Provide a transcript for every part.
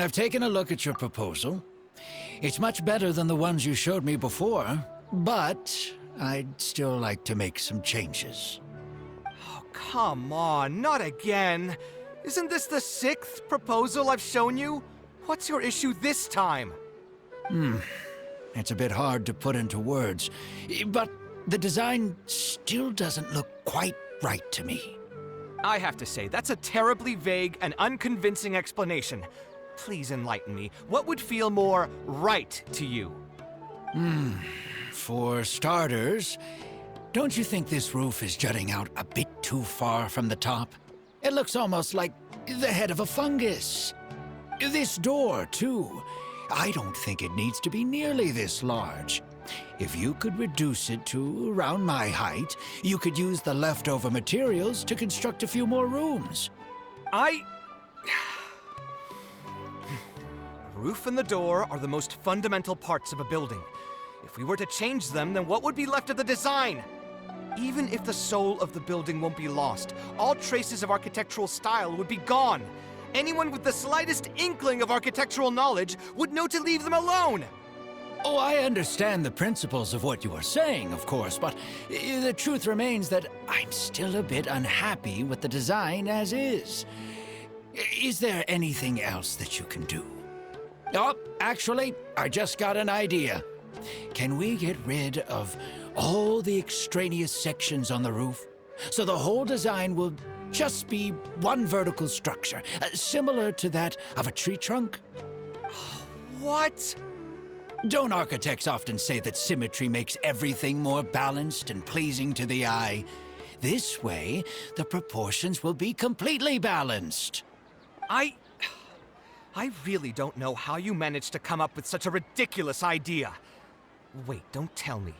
I've taken a look at your proposal. It's much better than the ones you showed me before, but I'd still like to make some changes. Oh, come on, not again. Isn't this the 6th proposal I've shown you? What's your issue this time? It's a bit hard to put into words, but the design still doesn't look quite right to me. I have to say, that's a terribly vague and unconvincing explanation. Please enlighten me. What would feel more right to you? For starters, don't you think this roof is jutting out a bit too far from the top? It looks almost like the head of a fungus. This door, too. I don't think it needs to be nearly this large. If you could reduce it to around my height, you could use the leftover materials to construct a few more rooms. The roof and the door are the most fundamental parts of a building. If we were to change them, then what would be left of the design? Even if the soul of the building won't be lost, all traces of architectural style would be gone. Anyone with the slightest inkling of architectural knowledge would know to leave them alone. Oh, I understand the principles of what you are saying, of course, but the truth remains that I'm still a bit unhappy with the design as is. Is there anything else that you can do? Oh, actually, I just got an idea. Can we get rid of all the extraneous sections on the roof, so the whole design will just be one vertical structure, similar to that of a tree trunk? What? Don't architects often say that symmetry makes everything more balanced and pleasing to the eye? This way, the proportions will be completely balanced. I really don't know how you managed to come up with such a ridiculous idea. Wait, don't tell me.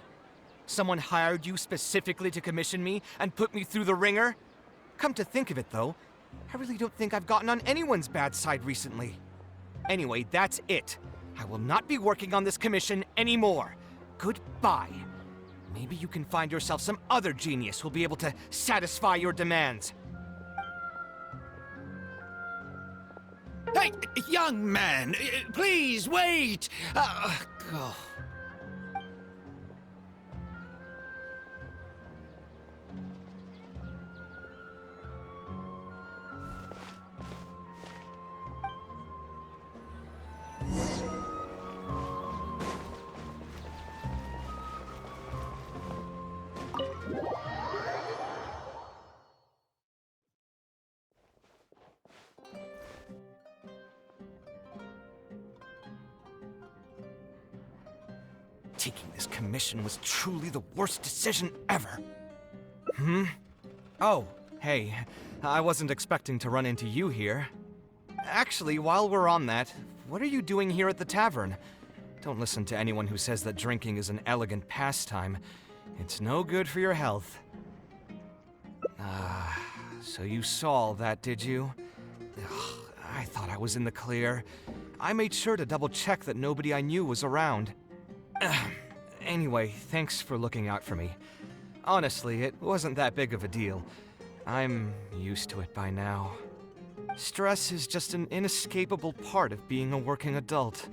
Someone hired you specifically to commission me and put me through the ringer? Come to think of it, though, I really don't think I've gotten on anyone's bad side recently. Anyway, that's it. I will not be working on this commission anymore. Goodbye. Maybe you can find yourself some other genius who'll be able to satisfy your demands. Hey, young man, please wait! Oh. Taking this commission was truly the worst decision ever. Oh, hey, I wasn't expecting to run into you here. Actually, while we're on that, what are you doing here at the tavern? Don't listen to anyone who says that drinking is an elegant pastime. It's no good for your health. So you saw all that, did you? Ugh, I thought I was in the clear. I made sure to double-check that nobody I knew was around. Anyway, thanks for looking out for me. Honestly, it wasn't that big of a deal. I'm used to it by now. Stress is just an inescapable part of being a working adult.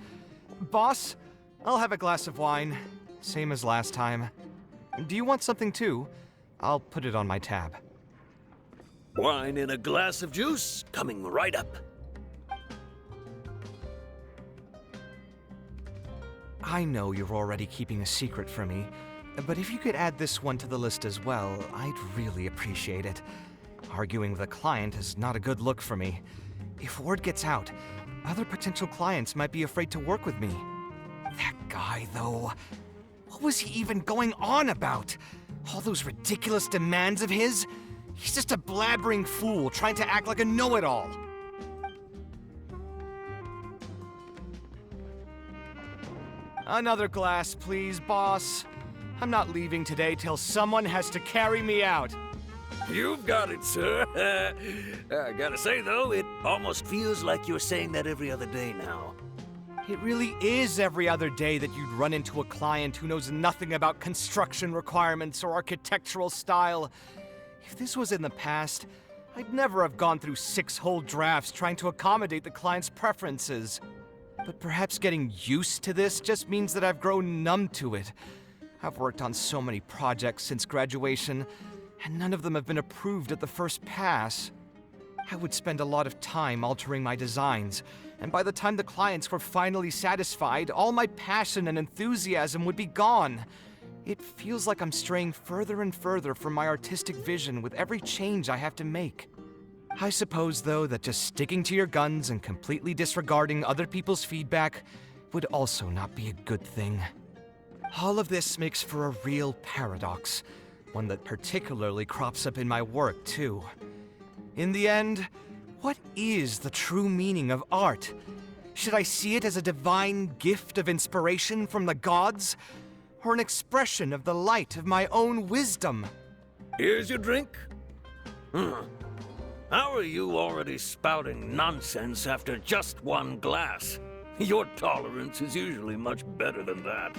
Boss, I'll have a glass of wine, same as last time. Do you want something too? I'll put it on my tab. Wine and a glass of juice coming right up. I know you're already keeping a secret from me, but if you could add this one to the list as well, I'd really appreciate it. Arguing with a client is not a good look for me. If word gets out, other potential clients might be afraid to work with me. That guy, though, what was he even going on about? All those ridiculous demands of his? He's just a blabbering fool trying to act like a know-it-all. Another glass, please, boss. I'm not leaving today till someone has to carry me out. You've got it, sir. I gotta say, though, it almost feels like you're saying that every other day now. It really is every other day that you'd run into a client who knows nothing about construction requirements or architectural style. If this was in the past, I'd never have gone through 6 whole drafts trying to accommodate the client's preferences. But perhaps getting used to this just means that I've grown numb to it. I've worked on so many projects since graduation, and none of them have been approved at the first pass. I would spend a lot of time altering my designs, and by the time the clients were finally satisfied, all my passion and enthusiasm would be gone. It feels like I'm straying further and further from my artistic vision with every change I have to make. I suppose, though, that just sticking to your guns and completely disregarding other people's feedback would also not be a good thing. All of this makes for a real paradox, one that particularly crops up in my work, too. In the end, what is the true meaning of art? Should I see it as a divine gift of inspiration from the gods, or an expression of the light of my own wisdom? Here's your drink. How are you already spouting nonsense after just one glass? Your tolerance is usually much better than that.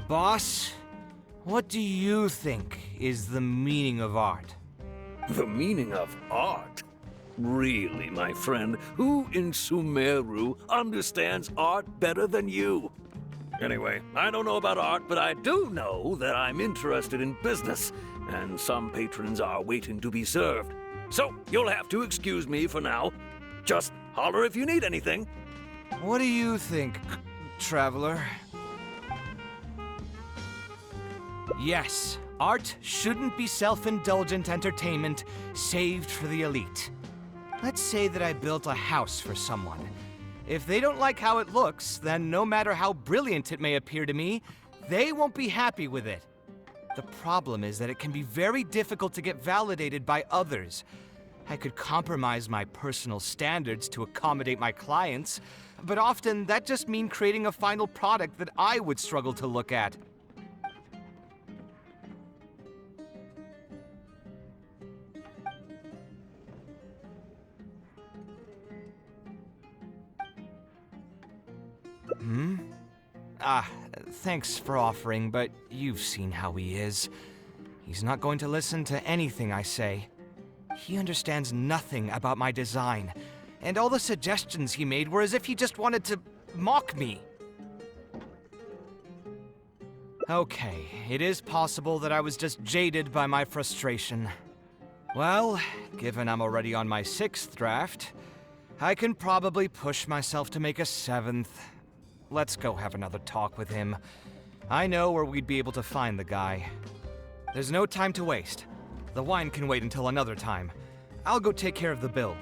Boss, what do you think is the meaning of art? The meaning of art? Really, my friend, who in Sumeru understands art better than you? Anyway, I don't know about art, but I do know that I'm interested in business, and some patrons are waiting to be served. So, you'll have to excuse me for now. Just holler if you need anything. What do you think, traveler? Yes, art shouldn't be self-indulgent entertainment saved for the elite. Let's say that I built a house for someone. If they don't like how it looks, then no matter how brilliant it may appear to me, they won't be happy with it. The problem is that it can be very difficult to get validated by others. I could compromise my personal standards to accommodate my clients, but often that just means creating a final product that I would struggle to look at. Thanks for offering, but you've seen how he is. He's not going to listen to anything I say. He understands nothing about my design, and all the suggestions he made were as if he just wanted to mock me. Okay, it is possible that I was just jaded by my frustration. Well, given I'm already on my 6th draft, I can probably push myself to make a 7th. Let's go have another talk with him. I know where we'd be able to find the guy. There's no time to waste. The wine can wait until another time. I'll go take care of the bill.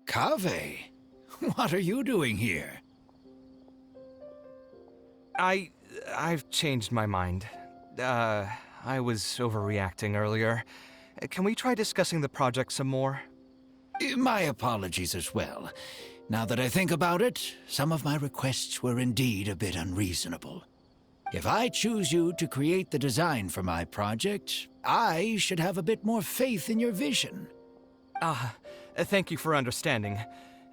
Kaveh, what are you doing here? I've changed my mind. I was overreacting earlier. Can we try discussing the project some more? My apologies as well. Now that I think about it, some of my requests were indeed a bit unreasonable. If I choose you to create the design for my project, I should have a bit more faith in your vision. Thank you for understanding.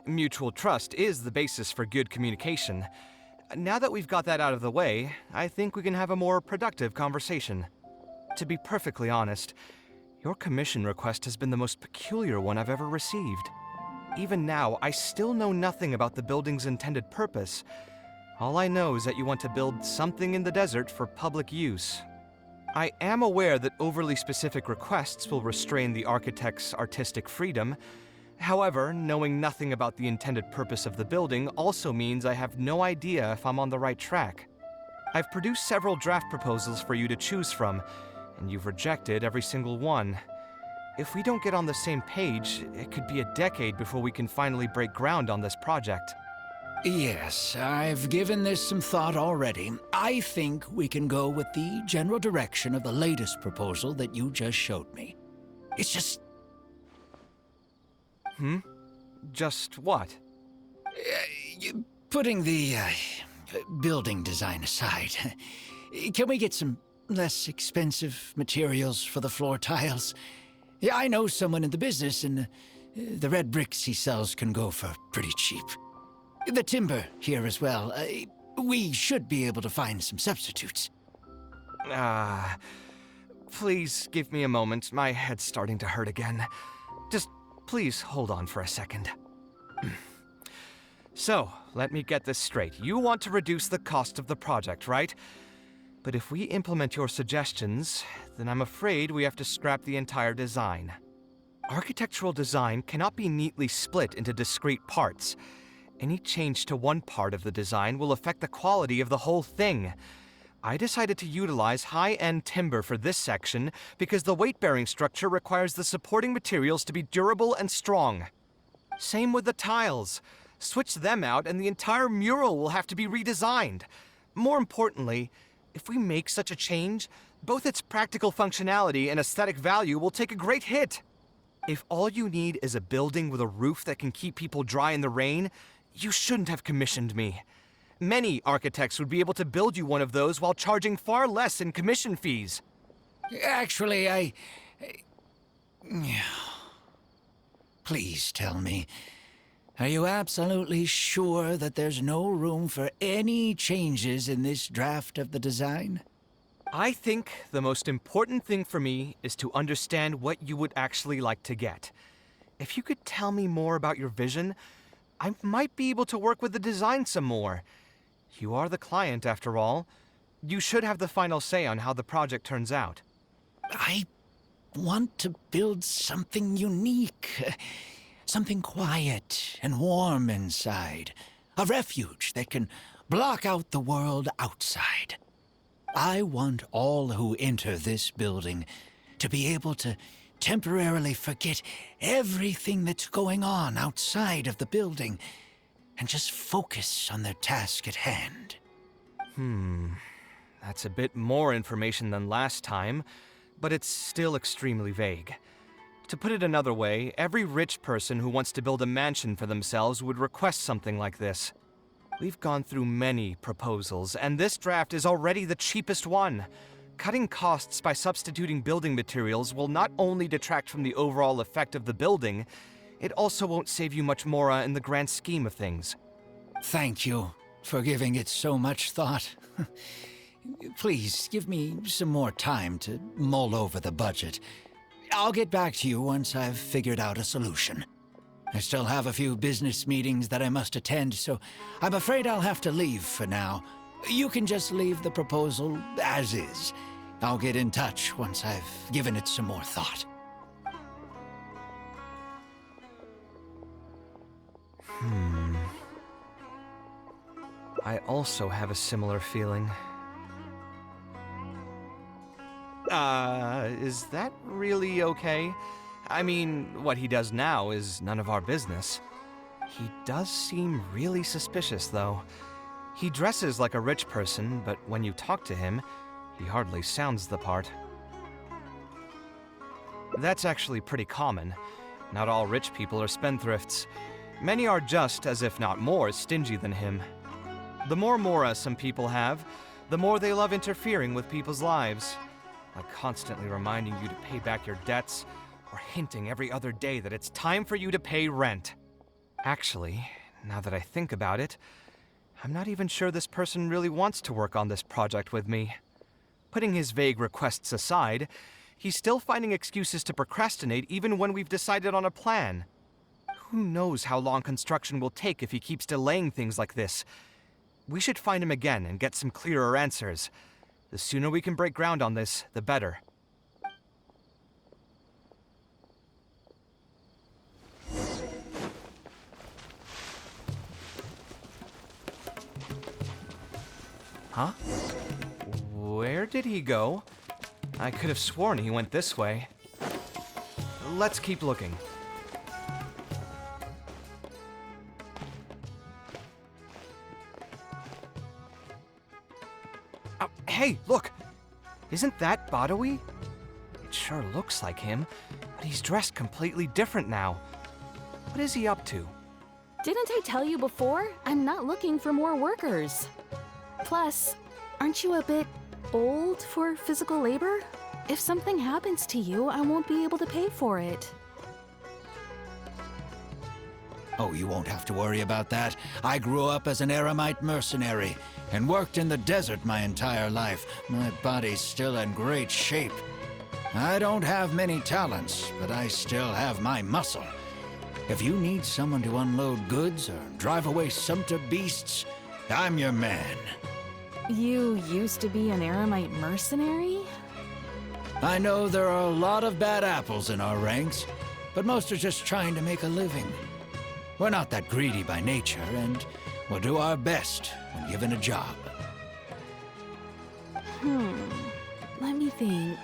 Mutual trust is the basis for good communication. Now that we've got that out of the way, I think we can have a more productive conversation. To be perfectly honest, your commission request has been the most peculiar one I've ever received. Even now, I still know nothing about the building's intended purpose. All I know is that you want to build something in the desert for public use. I am aware that overly specific requests will restrain the architect's artistic freedom. However, knowing nothing about the intended purpose of the building also means I have no idea if I'm on the right track. I've produced several draft proposals for you to choose from, and you've rejected every single one. If we don't get on the same page, it could be a decade before we can finally break ground on this project. Yes, I've given this some thought already. I think we can go with the general direction of the latest proposal that you just showed me. It's just... Just what? Putting the building design aside, can we get some less expensive materials for the floor tiles? Yeah, I know someone in the business, and the red bricks he sells can go for pretty cheap. The timber here as well. We should be able to find some substitutes. Please give me a moment. My head's starting to hurt again. Just please hold on for a second. So, let me get this straight. You want to reduce the cost of the project, right? But if we implement your suggestions, then I'm afraid we have to scrap the entire design. Architectural design cannot be neatly split into discrete parts. Any change to one part of the design will affect the quality of the whole thing. I decided to utilize high-end timber for this section because the weight-bearing structure requires the supporting materials to be durable and strong. Same with the tiles. Switch them out and the entire mural will have to be redesigned. More importantly, if we make such a change, both its practical functionality and aesthetic value will take a great hit. If all you need is a building with a roof that can keep people dry in the rain, you shouldn't have commissioned me. Many architects would be able to build you one of those while charging far less in commission fees. Actually, Please tell me, are you absolutely sure that there's no room for any changes in this draft of the design? I think the most important thing for me is to understand what you would actually like to get. If you could tell me more about your vision, I might be able to work with the design some more. You are the client, after all. You should have the final say on how the project turns out. I want to build something unique. Something quiet and warm inside. A refuge that can block out the world outside. I want all who enter this building to be able to temporarily forget everything that's going on outside of the building and just focus on their task at hand. That's a bit more information than last time, but it's still extremely vague. To put it another way, every rich person who wants to build a mansion for themselves would request something like this. We've gone through many proposals, and this draft is already the cheapest one. Cutting costs by substituting building materials will not only detract from the overall effect of the building, it also won't save you much more in the grand scheme of things. Thank you for giving it so much thought. Please, give me some more time to mull over the budget. I'll get back to you once I've figured out a solution. I still have a few business meetings that I must attend, so I'm afraid I'll have to leave for now. You can just leave the proposal as is. I'll get in touch once I've given it some more thought. I also have a similar feeling. Is that really okay? I mean, what he does now is none of our business. He does seem really suspicious, though. He dresses like a rich person, but when you talk to him, he hardly sounds the part. That's actually pretty common. Not all rich people are spendthrifts. Many are just, as if not more, stingy than him. The more mora some people have, the more they love interfering with people's lives. Like constantly reminding you to pay back your debts, or hinting every other day that it's time for you to pay rent. Actually, now that I think about it, I'm not even sure this person really wants to work on this project with me. Putting his vague requests aside, he's still finding excuses to procrastinate even when we've decided on a plan. Who knows how long construction will take if he keeps delaying things like this? We should find him again and get some clearer answers. The sooner we can break ground on this, the better. Huh? Where did he go? I could have sworn he went this way. Let's keep looking. Hey, look! Isn't that Badawi? It sure looks like him, but he's dressed completely different now. What is he up to? Didn't I tell you before? I'm not looking for more workers. Plus, aren't you a bit old for physical labor? If something happens to you, I won't be able to pay for it. Oh, you won't have to worry about that. I grew up as an eremite mercenary and worked in the desert my entire life. My body's still in great shape. I don't have many talents, but I still have my muscle. If you need someone to unload goods or drive away sumpter beasts, I'm your man. You used to be an eremite mercenary? I know there are a lot of bad apples in our ranks, but most are just trying to make a living. We're not that greedy by nature, and we'll do our best when given a job. Let me think.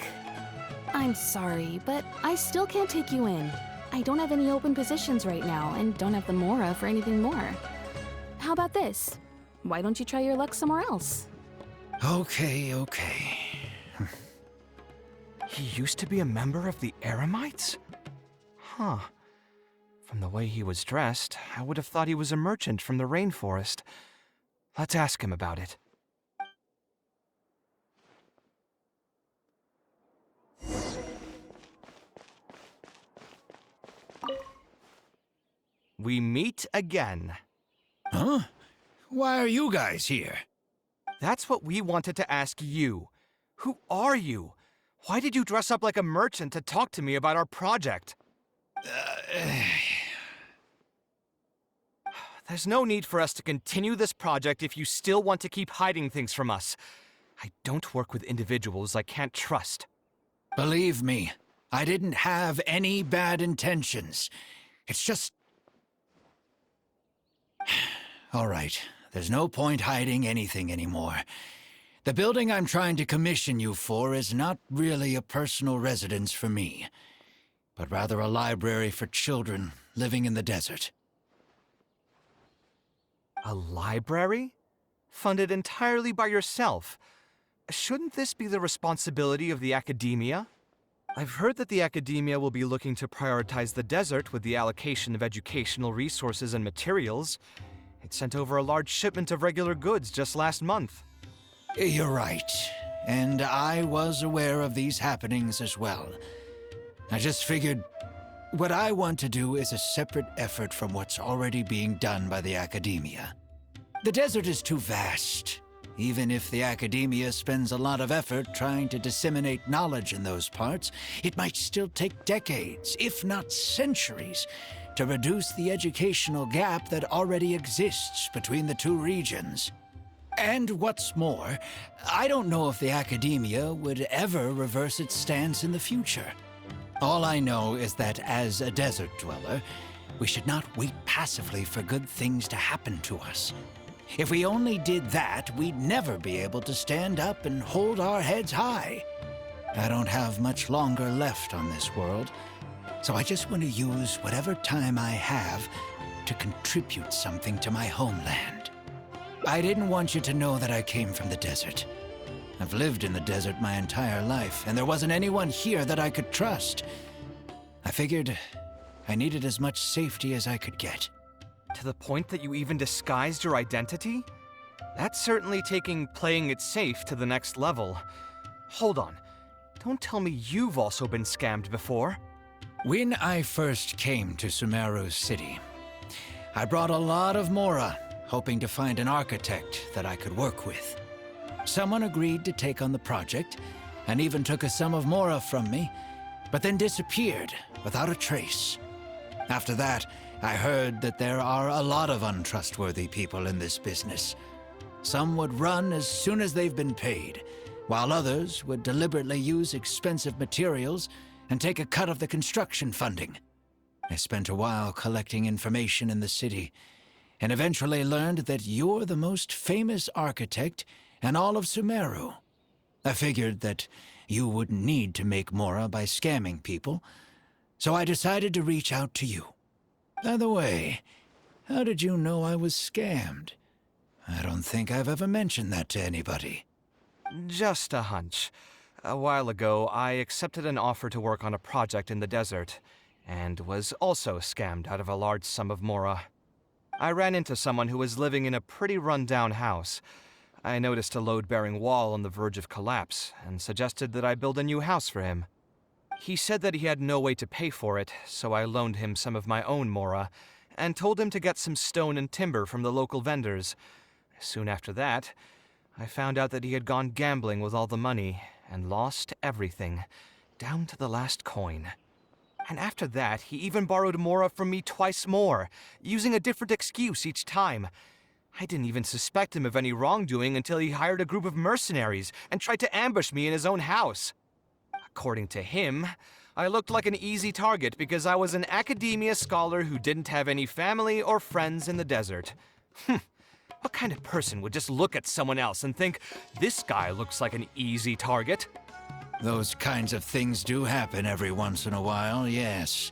I'm sorry, but I still can't take you in. I don't have any open positions right now, and don't have the Mora for anything more. How about this? Why don't you try your luck somewhere else? Okay. He used to be a member of the Eremites? Huh. From the way he was dressed, I would have thought he was a merchant from the rainforest. Let's ask him about it. We meet again. Huh? Why are you guys here? That's what we wanted to ask you. Who are you? Why did you dress up like a merchant to talk to me about our project? There's no need for us to continue this project if you still want to keep hiding things from us. I don't work with individuals I can't trust. Believe me, I didn't have any bad intentions. It's just... All right, there's no point hiding anything anymore. The building I'm trying to commission you for is not really a personal residence for me, but rather a library for children living in the desert. A library? Funded entirely by yourself? Shouldn't this be the responsibility of the academia? I've heard that the academia will be looking to prioritize the desert with the allocation of educational resources and materials. It sent over a large shipment of regular goods just last month. You're right, and I was aware of these happenings as well. I just figured what I want to do is a separate effort from what's already being done by the academia. The desert is too vast. Even if the academia spends a lot of effort trying to disseminate knowledge in those parts, it might still take decades, if not centuries, to reduce the educational gap that already exists between the two regions. And what's more, I don't know if the academia would ever reverse its stance in the future. All I know is that as a desert dweller, we should not wait passively for good things to happen to us. If we only did that, we'd never be able to stand up and hold our heads high. I don't have much longer left on this world, so I just want to use whatever time I have to contribute something to my homeland. I didn't want you to know that I came from the desert. I've lived in the desert my entire life, and there wasn't anyone here that I could trust. I figured I needed as much safety as I could get. To the point that you even disguised your identity? That's certainly taking playing it safe to the next level. Hold on. Don't tell me you've also been scammed before. When I first came to Sumeru City, I brought a lot of Mora, hoping to find an architect that I could work with. Someone agreed to take on the project, and even took a sum of Mora from me, but then disappeared without a trace. After that, I heard that there are a lot of untrustworthy people in this business. Some would run as soon as they've been paid, while others would deliberately use expensive materials and take a cut of the construction funding. I spent a while collecting information in the city, and eventually learned that you're the most famous architect in all of Sumeru. I figured that you wouldn't need to make Mora by scamming people, so I decided to reach out to you. By the way, how did you know I was scammed? I don't think I've ever mentioned that to anybody. Just a hunch. A while ago, I accepted an offer to work on a project in the desert, and was also scammed out of a large sum of Mora. I ran into someone who was living in a pretty run-down house. I noticed a load-bearing wall on the verge of collapse, and suggested that I build a new house for him. He said that he had no way to pay for it, so I loaned him some of my own mora, and told him to get some stone and timber from the local vendors. Soon after that, I found out that he had gone gambling with all the money, and lost everything, down to the last coin. And after that, he even borrowed mora from me twice more, using a different excuse each time. I didn't even suspect him of any wrongdoing until he hired a group of mercenaries and tried to ambush me in his own house. According to him, I looked like an easy target because I was an academia scholar who didn't have any family or friends in the desert. What kind of person would just look at someone else and think, this guy looks like an easy target? Those kinds of things do happen every once in a while, yes.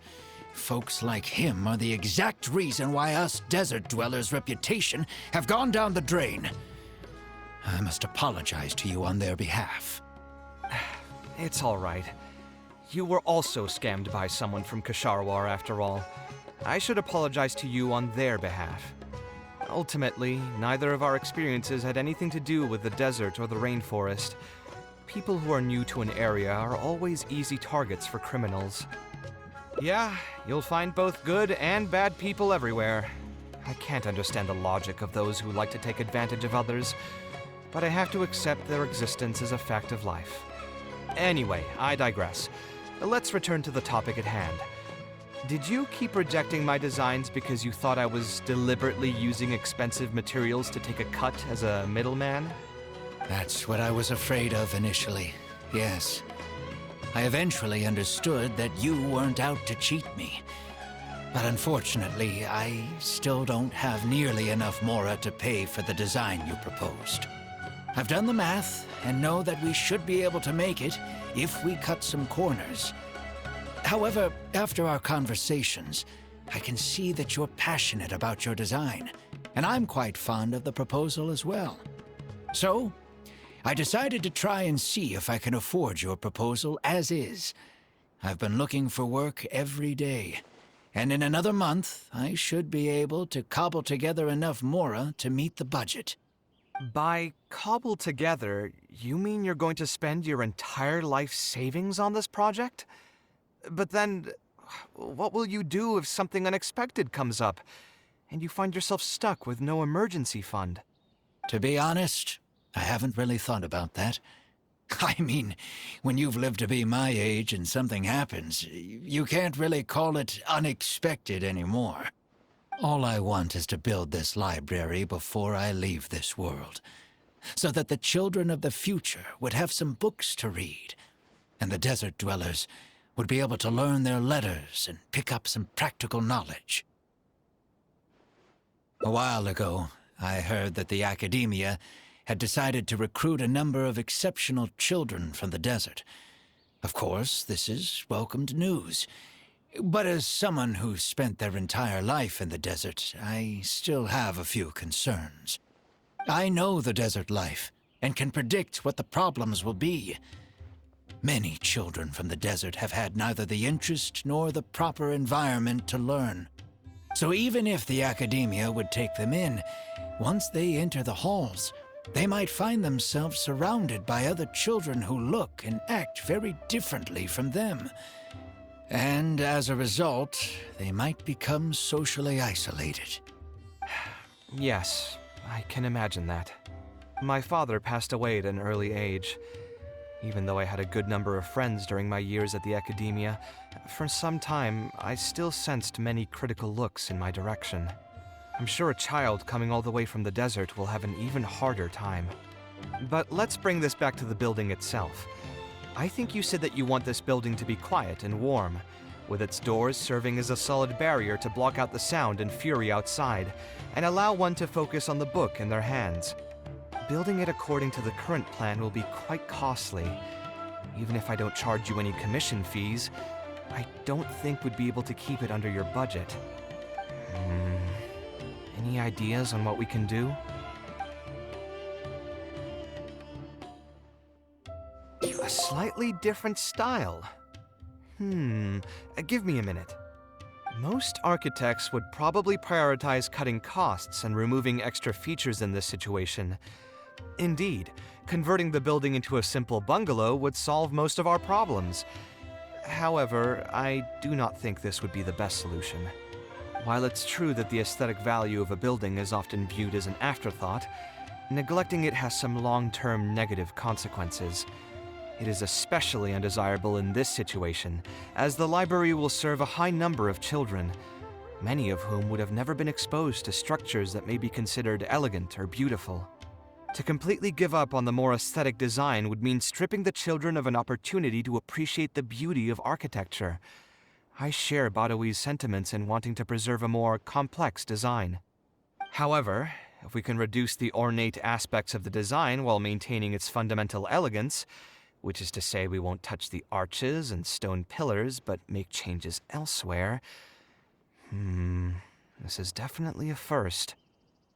Folks like him are the exact reason why us desert dwellers' reputation have gone down the drain. I must apologize to you on their behalf. It's all right. You were also scammed by someone from Kasharwar after all. I should apologize to you on their behalf. Ultimately, neither of our experiences had anything to do with the desert or the rainforest. People who are new to an area are always easy targets for criminals. Yeah, you'll find both good and bad people everywhere. I can't understand the logic of those who like to take advantage of others, but I have to accept their existence as a fact of life. Anyway, I digress. Let's return to the topic at hand. Did you keep rejecting my designs because you thought I was deliberately using expensive materials to take a cut as a middleman? That's what I was afraid of initially, yes. I eventually understood that you weren't out to cheat me. But unfortunately, I still don't have nearly enough mora to pay for the design you proposed. I've done the math and know that we should be able to make it if we cut some corners. However, after our conversations, I can see that you're passionate about your design, and I'm quite fond of the proposal as well. So, I decided to try and see if I can afford your proposal as is. I've been looking for work every day, and in another month, I should be able to cobble together enough mora to meet the budget. By cobble together, you mean you're going to spend your entire life savings on this project? But then, what will you do if something unexpected comes up, and you find yourself stuck with no emergency fund? To be honest, I haven't really thought about that. I mean, when you've lived to be my age and something happens, you can't really call it unexpected anymore. All I want is to build this library before I leave this world, so that the children of the future would have some books to read, and the desert dwellers would be able to learn their letters and pick up some practical knowledge. A while ago, I heard that the academia had decided to recruit a number of exceptional children from the desert. Of course, this is welcomed news. But as someone who spent their entire life in the desert, I still have a few concerns. I know the desert life, and can predict what the problems will be. Many children from the desert have had neither the interest nor the proper environment to learn. So even if the academia would take them in, once they enter the halls, they might find themselves surrounded by other children who look and act very differently from them. And as a result, they might become socially isolated. Yes, I can imagine that. My father passed away at an early age. Even though I had a good number of friends during my years at the academia, for some time I still sensed many critical looks in my direction. I'm sure a child coming all the way from the desert will have an even harder time. But let's bring this back to the building itself. I think you said that you want this building to be quiet and warm, with its doors serving as a solid barrier to block out the sound and fury outside, and allow one to focus on the book in their hands. Building it according to the current plan will be quite costly. Even if I don't charge you any commission fees, I don't think we'd be able to keep it under your budget. Any ideas on what we can do? A slightly different style. Give me a minute. Most architects would probably prioritize cutting costs and removing extra features in this situation. Indeed, converting the building into a simple bungalow would solve most of our problems. However, I do not think this would be the best solution. While it's true that the aesthetic value of a building is often viewed as an afterthought, neglecting it has some long-term negative consequences. It is especially undesirable in this situation, as the library will serve a high number of children, many of whom would have never been exposed to structures that may be considered elegant or beautiful. To completely give up on the more aesthetic design would mean stripping the children of an opportunity to appreciate the beauty of architecture. I share Badawie's sentiments in wanting to preserve a more complex design. However, if we can reduce the ornate aspects of the design while maintaining its fundamental elegance, which is to say we won't touch the arches and stone pillars but make changes elsewhere, this is definitely a first.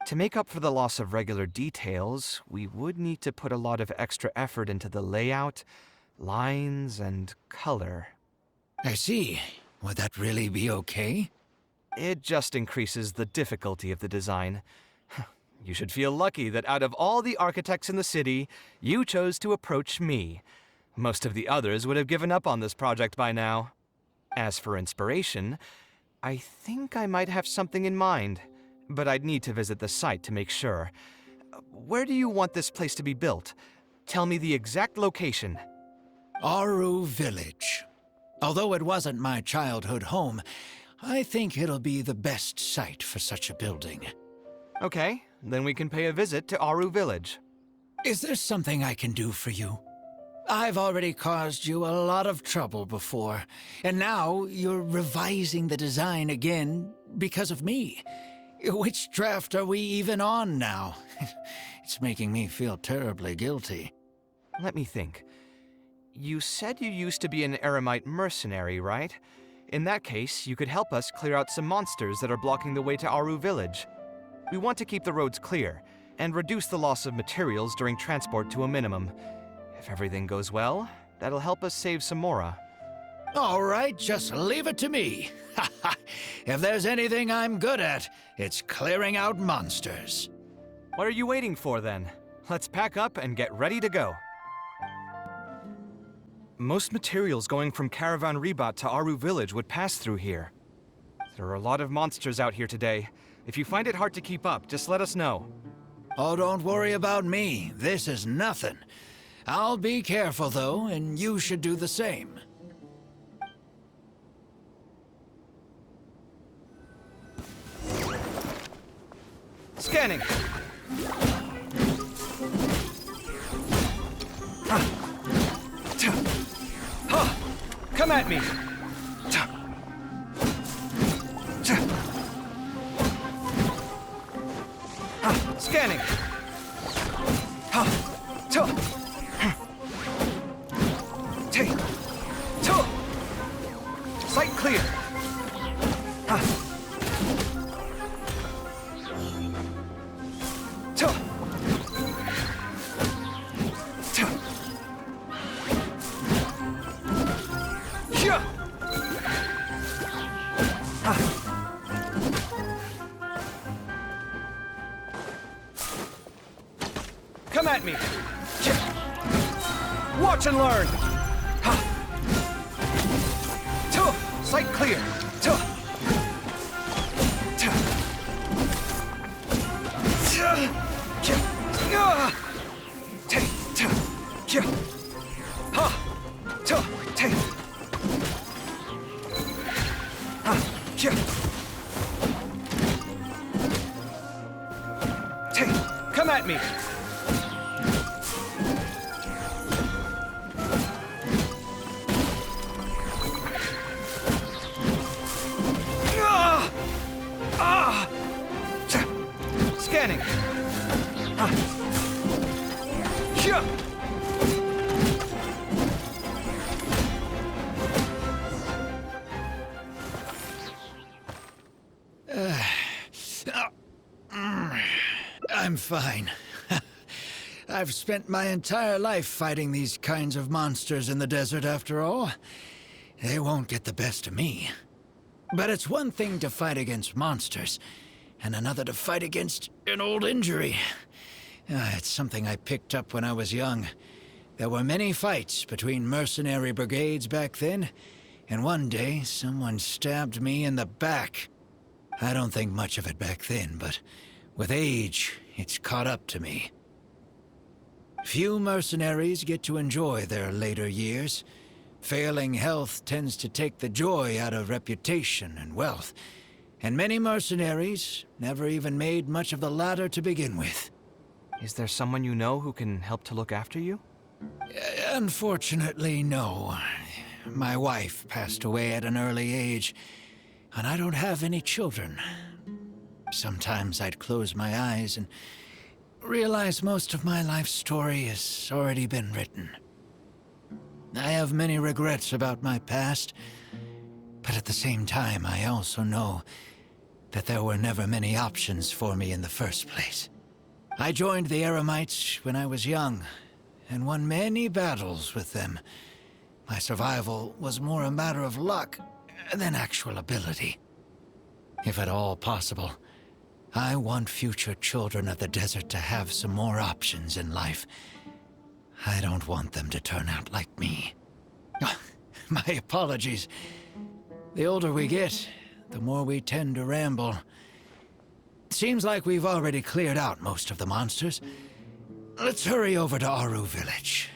To make up for the loss of regular details, we would need to put a lot of extra effort into the layout, lines, and color. I see. Would that really be okay? It just increases the difficulty of the design. You should feel lucky that out of all the architects in the city, you chose to approach me. Most of the others would have given up on this project by now. As for inspiration, I think I might have something in mind, but I'd need to visit the site to make sure. Where do you want this place to be built? Tell me the exact location. Aru Village. Although it wasn't my childhood home, I think it'll be the best site for such a building. Okay, then we can pay a visit to Aru Village. Is there something I can do for you? I've already caused you a lot of trouble before, and now you're revising the design again because of me. Which draft are we even on now? It's making me feel terribly guilty. Let me think. You said you used to be an Eremite mercenary, right? In that case, you could help us clear out some monsters that are blocking the way to Aru Village. We want to keep the roads clear, and reduce the loss of materials during transport to a minimum. If everything goes well, that'll help us save some Mora. All right, just leave it to me. If there's anything I'm good at, it's clearing out monsters. What are you waiting for, then? Let's pack up and get ready to go. Most materials going from Caravan Ribat to Aru Village would pass through here. There are a lot of monsters out here today. If you find it hard to keep up, just let us know. Oh, don't worry about me. This is nothing. I'll be careful, though, and you should do the same. Scanning! Come at me! Scanning! Sight clear! Come at me! Watch and learn! Sight clear! Come at me! Scanning! I'm fine. I've spent my entire life fighting these kinds of monsters in the desert, after all. They won't get the best of me. But it's one thing to fight against monsters, and another to fight against an old injury. It's something I picked up when I was young. There were many fights between mercenary brigades back then, and one day someone stabbed me in the back. I don't think much of it back then, but with age, it's caught up to me. Few mercenaries get to enjoy their later years. Failing health tends to take the joy out of reputation and wealth, and many mercenaries never even made much of the latter to begin with. Is there someone you know who can help to look after you? Unfortunately, no. My wife passed away at an early age, and I don't have any children. Sometimes I'd close my eyes and realize most of my life story has already been written. I have many regrets about my past, but at the same time I also know that there were never many options for me in the first place. I joined the Eremites when I was young, and won many battles with them. My survival was more a matter of luck than actual ability. If at all possible, I want future children of the desert to have some more options in life. I don't want them to turn out like me. My apologies. The older we get, the more we tend to ramble. Seems like we've already cleared out most of the monsters. Let's hurry over to Aru Village.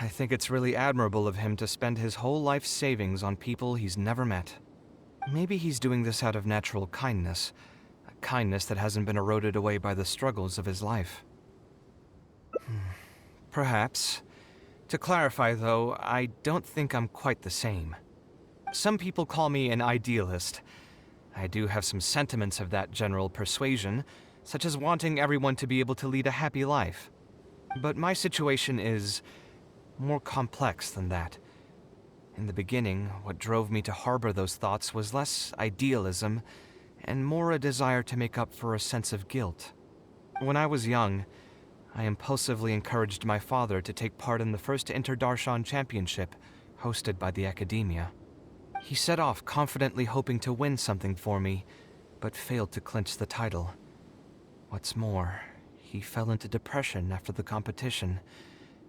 I think it's really admirable of him to spend his whole life's savings on people he's never met. Maybe he's doing this out of natural kindness, a kindness that hasn't been eroded away by the struggles of his life. Perhaps. To clarify, though, I don't think I'm quite the same. Some people call me an idealist. I do have some sentiments of that general persuasion, such as wanting everyone to be able to lead a happy life. But my situation is more complex than that. In the beginning, what drove me to harbor those thoughts was less idealism and more a desire to make up for a sense of guilt. When I was young, I impulsively encouraged my father to take part in the first Inter-Darshan Championship hosted by the Academia. He set off confidently hoping to win something for me, but failed to clinch the title. What's more, he fell into depression after the competition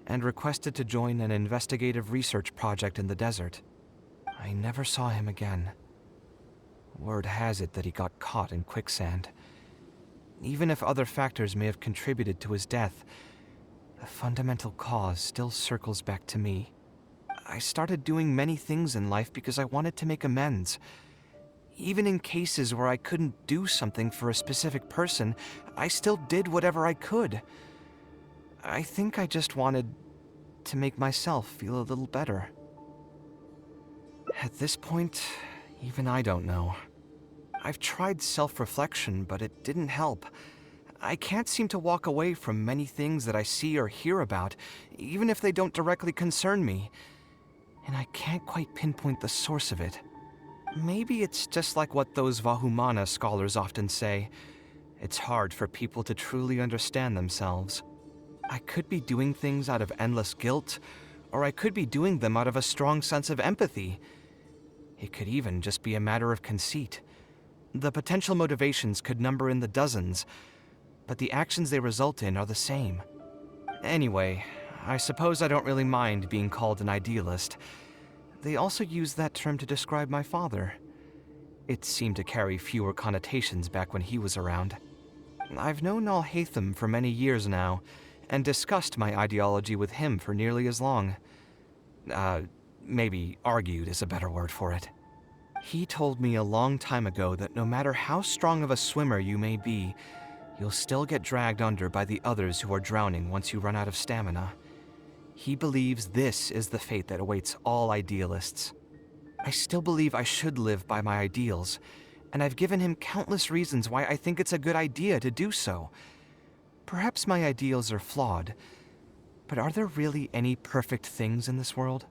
and requested to join an investigative research project in the desert. I never saw him again. Word has it that he got caught in quicksand. Even if other factors may have contributed to his death, the fundamental cause still circles back to me. I started doing many things in life because I wanted to make amends. Even in cases where I couldn't do something for a specific person, I still did whatever I could. I think I just wanted to make myself feel a little better. At this point, even I don't know. I've tried self-reflection, but it didn't help. I can't seem to walk away from many things that I see or hear about, even if they don't directly concern me. And I can't quite pinpoint the source of it. Maybe it's just like what those Vahumana scholars often say. It's hard for people to truly understand themselves. I could be doing things out of endless guilt, or I could be doing them out of a strong sense of empathy. It could even just be a matter of conceit. The potential motivations could number in the dozens, but the actions they result in are the same. Anyway, I suppose I don't really mind being called an idealist. They also used that term to describe my father. It seemed to carry fewer connotations back when he was around. I've known Al-Haytham for many years now, and discussed my ideology with him for nearly as long. Maybe argued is a better word for it. He told me a long time ago that no matter how strong of a swimmer you may be, you'll still get dragged under by the others who are drowning once you run out of stamina. He believes this is the fate that awaits all idealists. I still believe I should live by my ideals, and I've given him countless reasons why I think it's a good idea to do so. Perhaps my ideals are flawed, but are there really any perfect things in this world?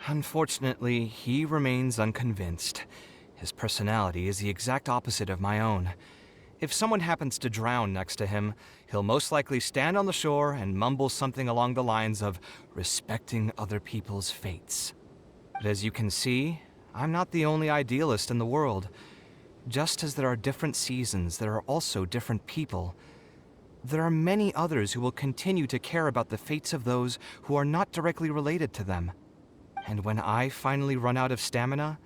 Unfortunately, he remains unconvinced. His personality is the exact opposite of my own. If someone happens to drown next to him, he'll most likely stand on the shore and mumble something along the lines of respecting other people's fates. But as you can see, I'm not the only idealist in the world. Just as there are different seasons, there are also different people. There are many others who will continue to care about the fates of those who are not directly related to them. And when I finally run out of stamina,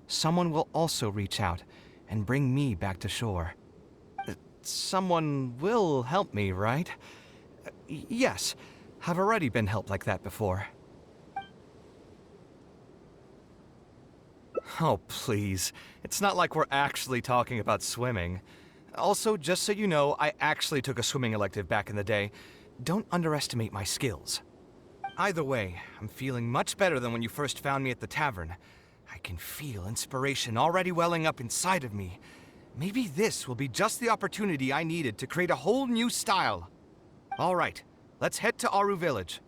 someone will also reach out and bring me back to shore. Someone will help me, right? Yes, I've already been helped like that before. Oh, please. It's not like we're actually talking about swimming. Also, just so you know, I actually took a swimming elective back in the day. Don't underestimate my skills. Either way, I'm feeling much better than when you first found me at the tavern. I can feel inspiration already welling up inside of me. Maybe this will be just the opportunity I needed to create a whole new style. All right, let's head to Aru Village.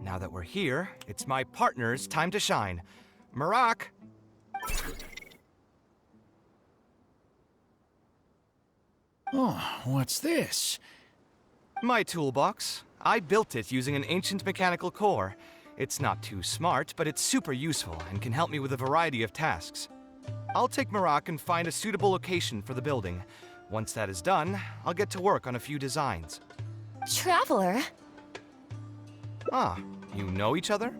Now that we're here, it's my partner's time to shine. Marak! Oh, what's this? My toolbox. I built it using an ancient mechanical core. It's not too smart, but it's super useful and can help me with a variety of tasks. I'll take Marak and find a suitable location for the building. Once that is done, I'll get to work on a few designs. Traveler? Ah, you know each other?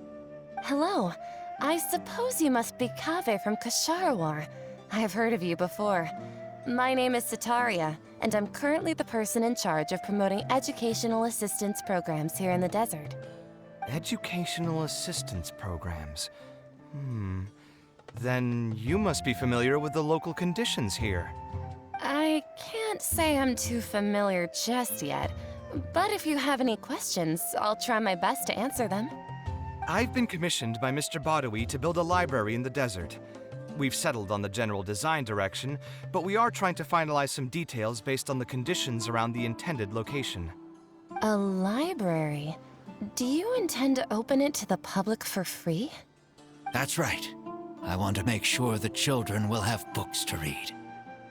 Hello. I suppose you must be Kaveh from Kasharawar. I've heard of you before. My name is Sataria, and I'm currently the person in charge of promoting educational assistance programs here in the desert. Educational assistance programs. Then you must be familiar with the local conditions here. I can't say I'm too familiar just yet, but if you have any questions, I'll try my best to answer them. I've been commissioned by Mr. Badawi to build a library in the desert. We've settled on the general design direction, but we are trying to finalize some details based on the conditions around the intended location. A library? Do you intend to open it to the public for free? That's right. I want to make sure the children will have books to read.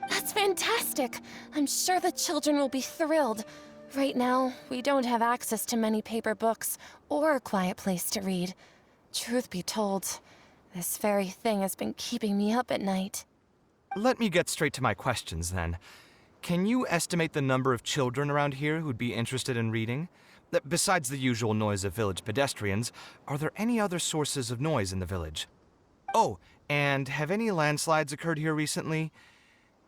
That's fantastic! I'm sure the children will be thrilled. Right now, we don't have access to many paper books or a quiet place to read. Truth be told, this very thing has been keeping me up at night. Let me get straight to my questions then. Can you estimate the number of children around here who'd be interested in reading? Besides the usual noise of village pedestrians, are there any other sources of noise in the village? Oh, and have any landslides occurred here recently?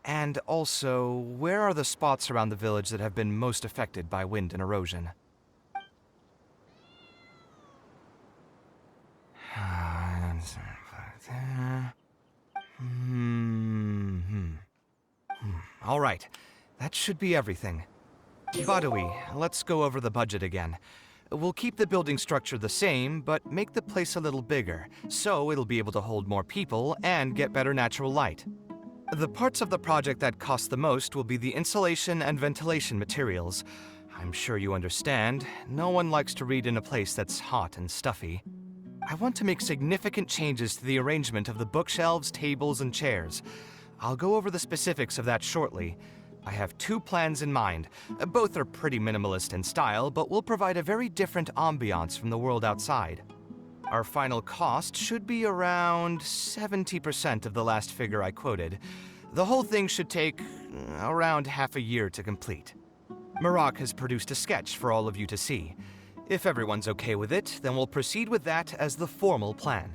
And also, where are the spots around the village that have been most affected by wind and erosion? All right, that should be everything. Badawi, let's go over the budget again. We'll keep the building structure the same, but make the place a little bigger, so it'll be able to hold more people and get better natural light. The parts of the project that cost the most will be the insulation and ventilation materials. I'm sure you understand, no one likes to read in a place that's hot and stuffy. I want to make significant changes to the arrangement of the bookshelves, tables, and chairs. I'll go over the specifics of that shortly. I have two plans in mind. Both are pretty minimalist in style, but will provide a very different ambiance from the world outside. Our final cost should be around 70% of the last figure I quoted. The whole thing should take around half a year to complete. Marak has produced a sketch for all of you to see. If everyone's okay with it, then we'll proceed with that as the formal plan.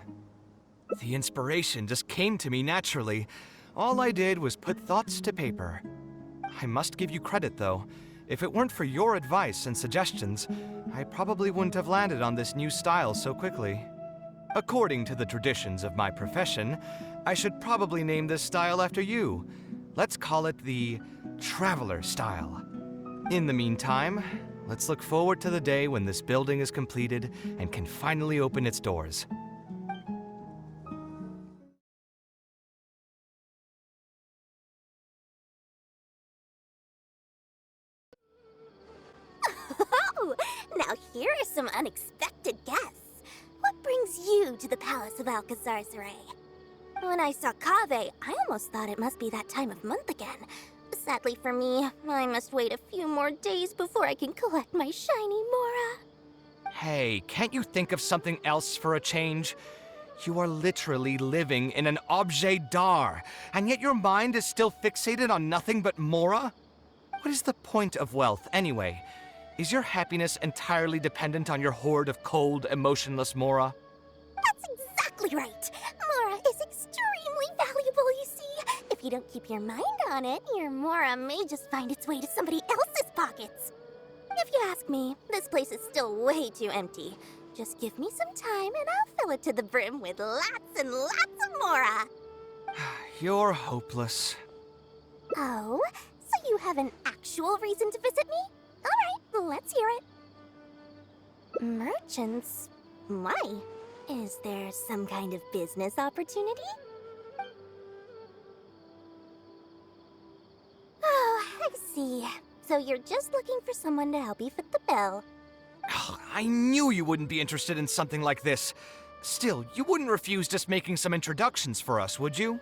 The inspiration just came to me naturally. All I did was put thoughts to paper. I must give you credit, though. If it weren't for your advice and suggestions, I probably wouldn't have landed on this new style so quickly. According to the traditions of my profession, I should probably name this style after you. Let's call it the Traveler style. In the meantime, let's look forward to the day when this building is completed and can finally open its doors. Now here are some unexpected guests. What brings you to the Palace of Alcazarzaray? When I saw Kaveh, I almost thought it must be that time of month again. Sadly for me, I must wait a few more days before I can collect my shiny Mora. Hey, can't you think of something else for a change? You are literally living in an objet d'art, and yet your mind is still fixated on nothing but Mora? What is the point of wealth, anyway? Is your happiness entirely dependent on your hoard of cold, emotionless Mora? That's exactly right. Mora is extremely valuable, you see. If you don't keep your mind on it, your Mora may just find its way to somebody else's pockets. If you ask me, this place is still way too empty. Just give me some time and I'll fill it to the brim with lots and lots of Mora. You're hopeless. Oh, so you have an actual reason to visit me? All right, let's hear it. Merchants? Why? Is there some kind of business opportunity? Oh, I see. So you're just looking for someone to help you fit the bill. I knew you wouldn't be interested in something like this. Still, you wouldn't refuse just making some introductions for us, would you?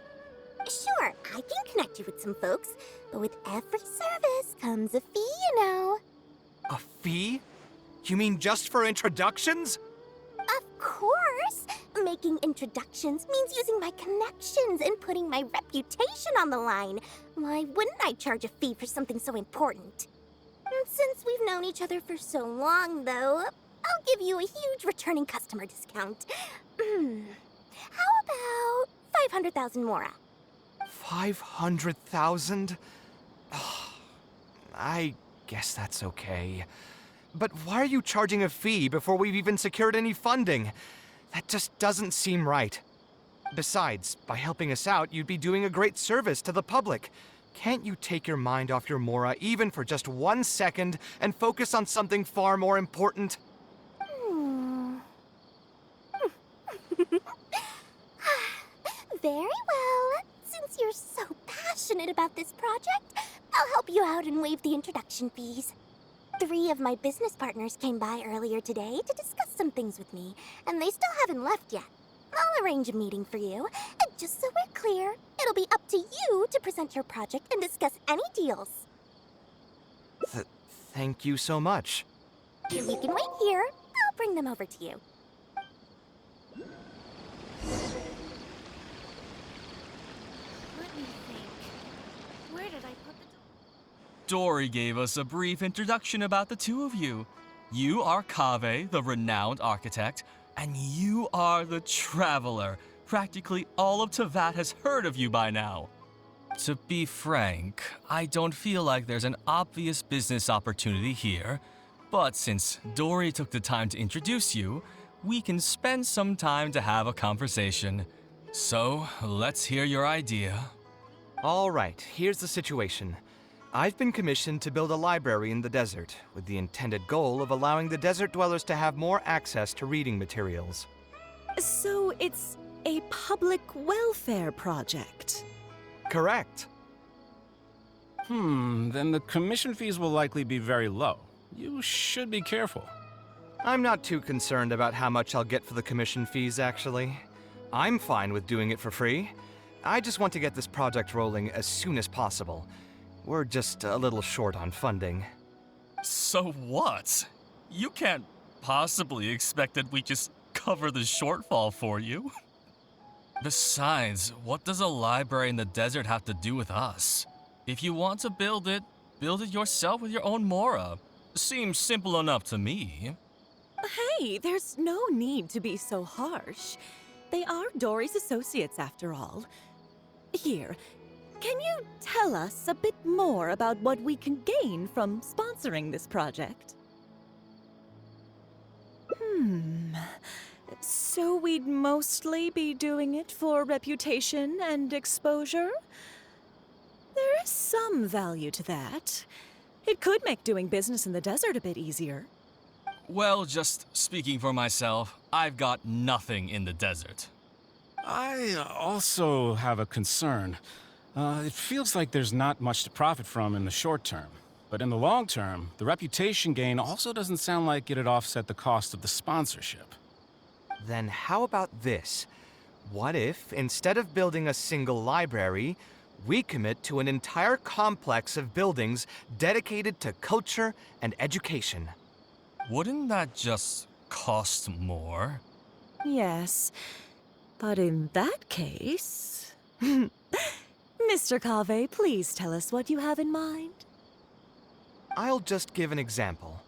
Sure, I can connect you with some folks, but with every service comes a fee, you know. A fee? You mean just for introductions? Of course! Making introductions means using my connections and putting my reputation on the line. Why wouldn't I charge a fee for something so important? And since we've known each other for so long, though, I'll give you a huge returning customer discount. How about 500,000 Mora? 500,000? I guess that's okay. But why are you charging a fee before we've even secured any funding? That just doesn't seem right. Besides, by helping us out, you'd be doing a great service to the public. Can't you take your mind off your Mora even for just 1 second and focus on something far more important? Very well. Since you're so passionate about this project, I'll help you out and waive the introduction fees. 3 of my business partners came by earlier today to discuss some things with me, and they still haven't left yet. I'll arrange a meeting for you, and just so we're clear, it'll be up to you to present your project and discuss any deals. Thank you so much. You can wait here. I'll bring them over to you. Let me think. Where did I put the... Dory gave us a brief introduction about the two of you. You are Kaveh, the renowned architect, and you are the traveler. Practically all of Teyvat has heard of you by now. To be frank, I don't feel like there's an obvious business opportunity here, but since Dory took the time to introduce you, we can spend some time to have a conversation. So, let's hear your idea. All right, here's the situation. I've been commissioned to build a library in the desert, with the intended goal of allowing the desert dwellers to have more access to reading materials. So it's a public welfare project? Correct. Then the commission fees will likely be very low. You should be careful. I'm not too concerned about how much I'll get for the commission fees, actually. I'm fine with doing it for free. I just want to get this project rolling as soon as possible. We're just a little short on funding. So what? You can't possibly expect that we just cover the shortfall for you. Besides, what does a library in the desert have to do with us? If you want to build it yourself with your own Mora. Seems simple enough to me. Hey, there's no need to be so harsh. They are Dory's associates, after all. Here, can you tell us a bit more about what we can gain from sponsoring this project? So we'd mostly be doing it for reputation and exposure? There is some value to that. It could make doing business in the desert a bit easier. Well, just speaking for myself, I've got nothing in the desert. I also have a concern. It feels like there's not much to profit from in the short term. But in the long term, the reputation gain also doesn't sound like it'd offset the cost of the sponsorship. Then how about this? What if, instead of building a single library, we commit to an entire complex of buildings dedicated to culture and education? Wouldn't that just cost more? Yes, but in that case... Mr. Cave, please tell us what you have in mind. I'll just give an example.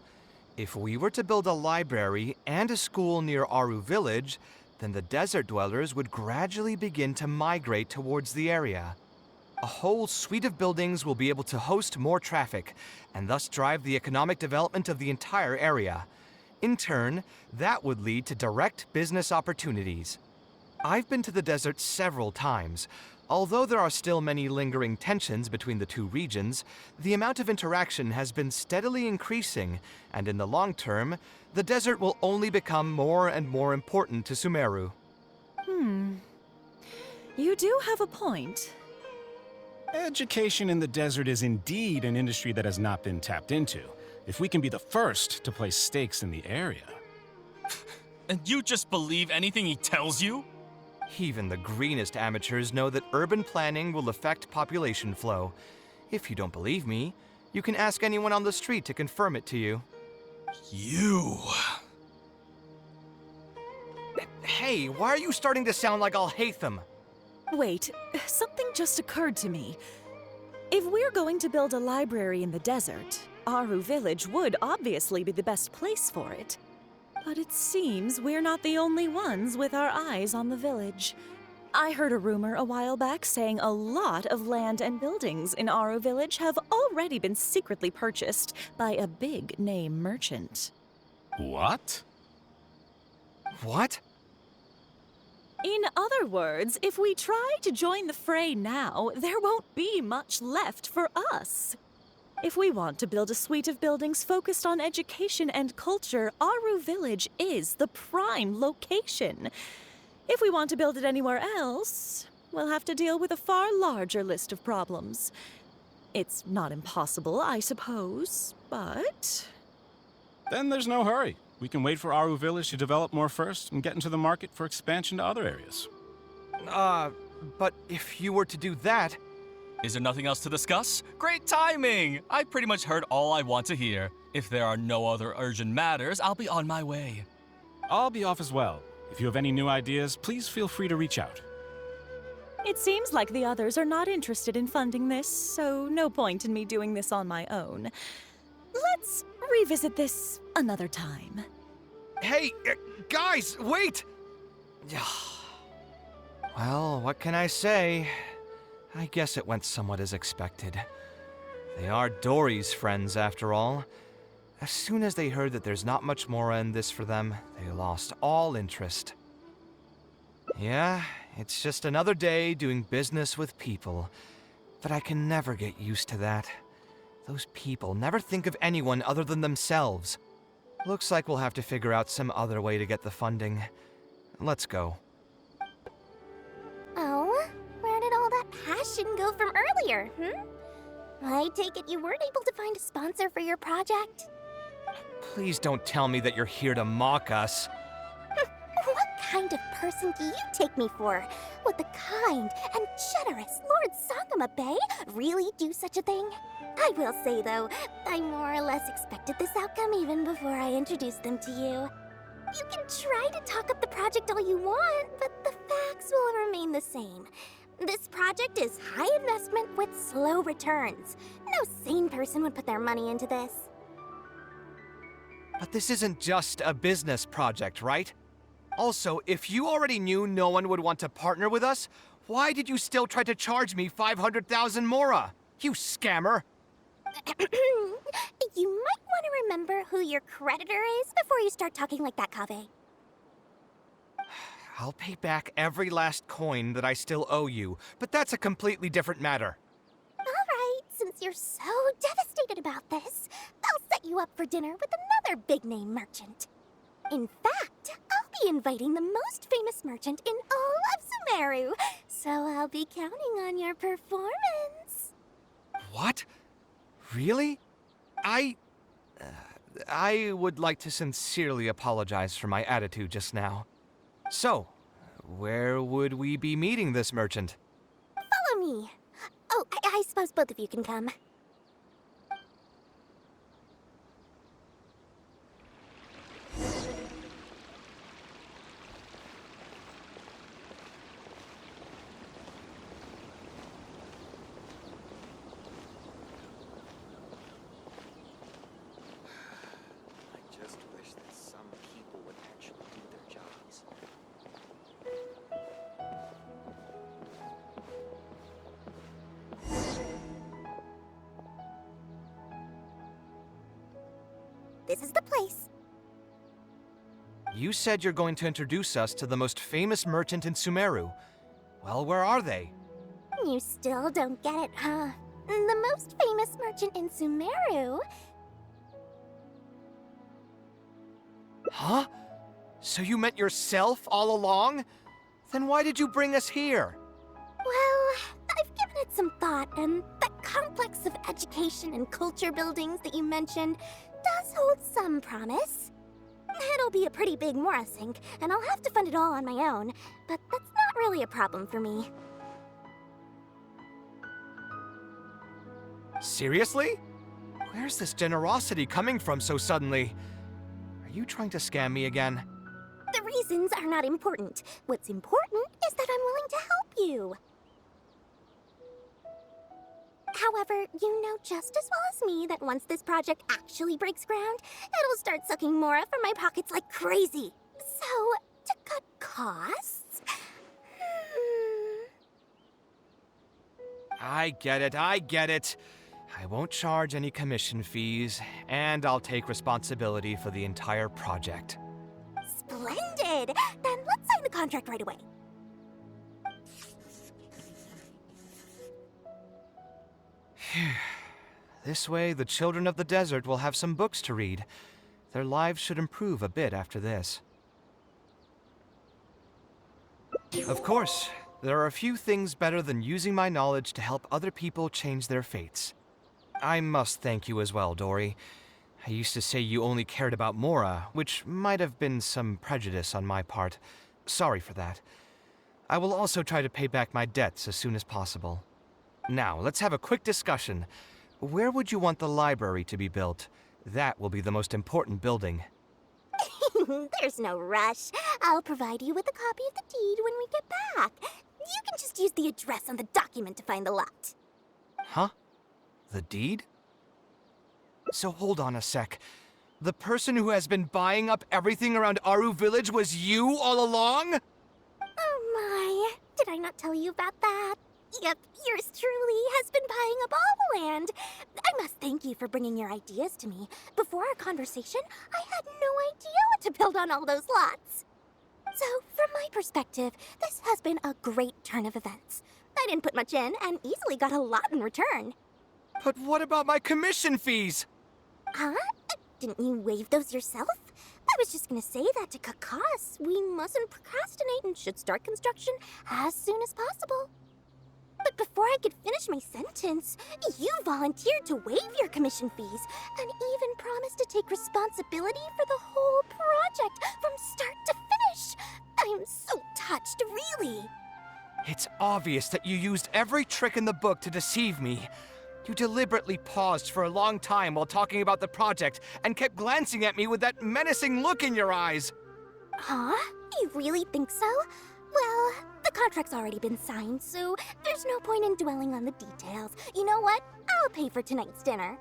If we were to build a library and a school near Aru Village, then the desert dwellers would gradually begin to migrate towards the area. A whole suite of buildings will be able to host more traffic, and thus drive the economic development of the entire area. In turn, that would lead to direct business opportunities. I've been to the desert several times. Although there are still many lingering tensions between the two regions, the amount of interaction has been steadily increasing, and in the long term, the desert will only become more and more important to Sumeru. You do have a point. Education in the desert is indeed an industry that has not been tapped into. If we can be the first to place stakes in the area. And you just believe anything he tells you? Even the greenest amateurs know that urban planning will affect population flow. If you don't believe me, you can ask anyone on the street to confirm it to you. You... Hey, why are you starting to sound like I'll hate them? Wait, something just occurred to me. If we're going to build a library in the desert, Aru Village would obviously be the best place for it. But it seems we're not the only ones with our eyes on the village. I heard a rumor a while back saying a lot of land and buildings in Aru Village have already been secretly purchased by a big-name merchant. What? What? In other words, if we try to join the fray now, there won't be much left for us. If we want to build a suite of buildings focused on education and culture, Aru Village is the prime location. If we want to build it anywhere else, we'll have to deal with a far larger list of problems. It's not impossible, I suppose, but... Then there's no hurry. We can wait for Aru Village to develop more first and get into the market for expansion to other areas. But if you were to do that... Is there nothing else to discuss? Great timing! I pretty much heard all I want to hear. If there are no other urgent matters, I'll be on my way. I'll be off as well. If you have any new ideas, please feel free to reach out. It seems like the others are not interested in funding this, so no point in me doing this on my own. Let's revisit this another time. Hey, guys, wait! Well, what can I say? I guess it went somewhat as expected. They are Dory's friends, after all. As soon as they heard that there's not much more in this for them, they lost all interest. Yeah, it's just another day doing business with people. But I can never get used to that. Those people never think of anyone other than themselves. Looks like we'll have to figure out some other way to get the funding. Let's go. Oh, where did all that passion go from earlier, I take it you weren't able to find a sponsor for your project? Please don't tell me that you're here to mock us. What kind of person do you take me for? Would the kind and generous Lord Sangama Bay really do such a thing? I will say, though, I more or less expected this outcome even before I introduced them to you. You can try to talk up the project all you want, but the facts will remain the same. This project is high investment with slow returns. No sane person would put their money into this. But this isn't just a business project, right? Also, if you already knew no one would want to partner with us, why did you still try to charge me 500,000 mora? You scammer! You might want to remember who your creditor is before you start talking like that, Kaveh. I'll pay back every last coin that I still owe you, but that's a completely different matter. Alright, since you're so devastated about this, I'll set you up for dinner with another big-name merchant. In fact, I'll be inviting the most famous merchant in all of Sumeru, so I'll be counting on your performance. What? Really? I would like to sincerely apologize for my attitude just now. So, where would we be meeting this merchant? Follow me. Oh, I suppose both of you can come. This is the place. You said you're going to introduce us to the most famous merchant in Sumeru. Well, where are they? You still don't get it, huh? The most famous merchant in Sumeru. Huh? So you meant yourself all along? Then why did you bring us here? Well, I've given it some thought, and that complex of education and culture buildings that you mentioned does hold some promise. It'll be a pretty big Mora sink, and I'll have to fund it all on my own, but that's not really a problem for me. Seriously? Where's this generosity coming from so suddenly? Are you trying to scam me again? The reasons are not important. What's important is that I'm willing to help you. However, you know just as well as me that once this project actually breaks ground, it'll start sucking Mora from my pockets like crazy. So, to cut costs... I get it. I won't charge any commission fees, and I'll take responsibility for the entire project. Splendid! Then let's sign the contract right away. This way, the children of the desert will have some books to read. Their lives should improve a bit after this. Of course, there are a few things better than using my knowledge to help other people change their fates. I must thank you as well, Dory. I used to say you only cared about Mora, which might have been some prejudice on my part. Sorry for that. I will also try to pay back my debts as soon as possible. Now, let's have a quick discussion. Where would you want the library to be built? That will be the most important building. There's no rush. I'll provide you with a copy of the deed when we get back. You can just use the address on the document to find the lot. Huh? The deed? So hold on a sec. The person who has been buying up everything around Aru Village was you all along? Oh my, did I not tell you about that? Yep, yours truly has been buying up all the land. I must thank you for bringing your ideas to me. Before our conversation, I had no idea what to build on all those lots. So, from my perspective, this has been a great turn of events. I didn't put much in and easily got a lot in return. But what about my commission fees? Huh? Didn't you waive those yourself? I was just gonna say that to cut costs. We mustn't procrastinate and should start construction as soon as possible. But before I could finish my sentence, you volunteered to waive your commission fees and even promised to take responsibility for the whole project from start to finish. I am so touched, really. It's obvious that you used every trick in the book to deceive me. You deliberately paused for a long time while talking about the project and kept glancing at me with that menacing look in your eyes. Huh? You really think so? Well, the contract's already been signed, so there's no point in dwelling on the details. You know what? I'll pay for tonight's dinner.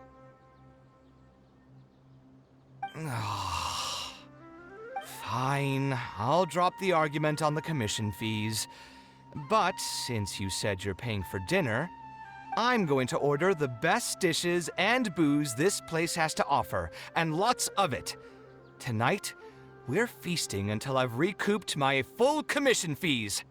Fine, I'll drop the argument on the commission fees. But since you said you're paying for dinner, I'm going to order the best dishes and booze this place has to offer, and lots of it. Tonight, we're feasting until I've recouped my full commission fees.